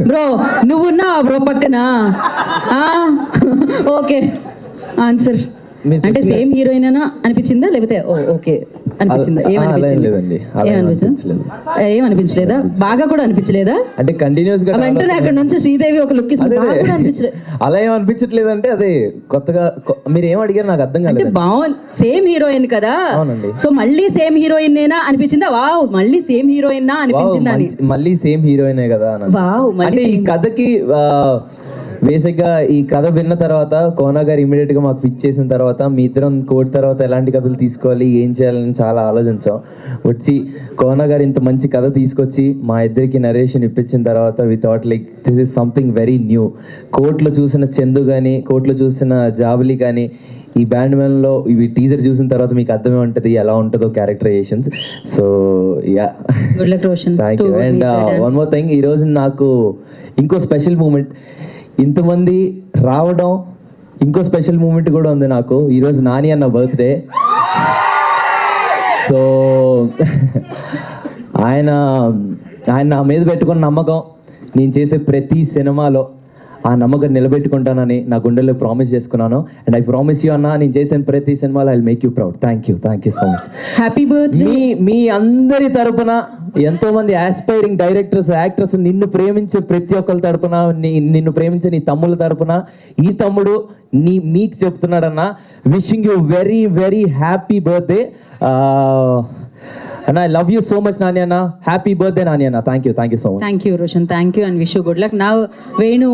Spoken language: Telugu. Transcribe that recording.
బ్రో నువ్వున్నావా బ్రో పక్కన? Okay answer. అంటే సేమ్ హీరోయిన్ అనిపించిందా లేకపోతే ఓకే అనిపించిందా? ఏమనిపించలేదా? బాగా కూడా అనిపించలేదా? అంటే కంటిన్యూస్ గా వెంటనే అక్కడ నుంచి శ్రీదేవి ఒక లుక్ ఇస్తుంది. అలా ఏం అనిపించట్లేదు. అంటే అదే కొత్తగా మీరు ఏం అడిగారు నాకు అర్థం కాలేదు. బాగుంది, సేమ్ హీరోయిన్ కదా. అవునండి. సో మళ్ళీ సేమ్ హీరోయిన్ నేనా అనిపించిందా? వావ్ మళ్ళీ సేమ్ హీరోయిన్ అనిపించిందా? మళ్ళీ సేమ్ హీరోయినే కదా. వావ్. అంటే ఈ కథకి బేసిక్ గా ఈ కథ విన్న తర్వాత కోనా గారు ఇమీడియట్ గా మాకు పిచ్ చేసిన తర్వాత మీ ఇద్దరం కోర్టు తర్వాత ఎలాంటి కథలు తీసుకోవాలి ఏం చేయాలని చాలా ఆలోచించాం. వచ్చి కోనా గారు ఇంత మంచి కథ తీసుకొచ్చి మా ఇద్దరికి నరేషన్ ఇప్పించిన తర్వాత we thought like this is something very new. కోర్టులో చూసిన చందు కానీ కోర్టులో చూసిన జాబిలి కానీ ఈ బ్యాండ్ మ్యాన్లో ఇవి టీజర్ చూసిన తర్వాత మీకు అర్థమే ఉంటుంది ఎలా ఉంటుందో characterisations. So yeah, thank you. And one more thing, ఈరోజు నాకు ఇంకో స్పెషల్ మూమెంట్, ఇంతమంది రావడం, ఇంకో స్పెషల్ మూమెంట్ కూడా ఉంది నాకు. ఈరోజు నాని అన్న బర్త్డే. సో ఆయన నా మీద పెట్టుకున్న నమ్మకం, నేను చేసే ప్రతి సినిమాలో ఆ నమ్మకం నిలబెట్టుకుంటానని నా గుండెల్లో ప్రామిస్ చేసుకున్నాను. అండ్ ఐ ప్రామిస్ యూ అన్న, నేను చేసిన ప్రతి సినిమాలో I make you proud. Thank you so much. Happy birthday. మీ అందరి తరపున, ఎంతో మంది ఆస్పైరింగ్ డైరెక్టర్స్, యాక్టర్స్, నిన్ను ప్రేమించే ప్రతి ఒక్కరి తరపున, నిన్ను ప్రేమించే నీ తమ్ముళ్ళ తరపున ఈ తమ్ముడు మీకు చెప్తున్నాడన్న, wishing you very very happy birthday. And I love you so much, Nani Anna. Happy birthday, Nani Anna. Thank you so much. Thank you, Roshan. Thank you and wish you good luck. Now, Venu.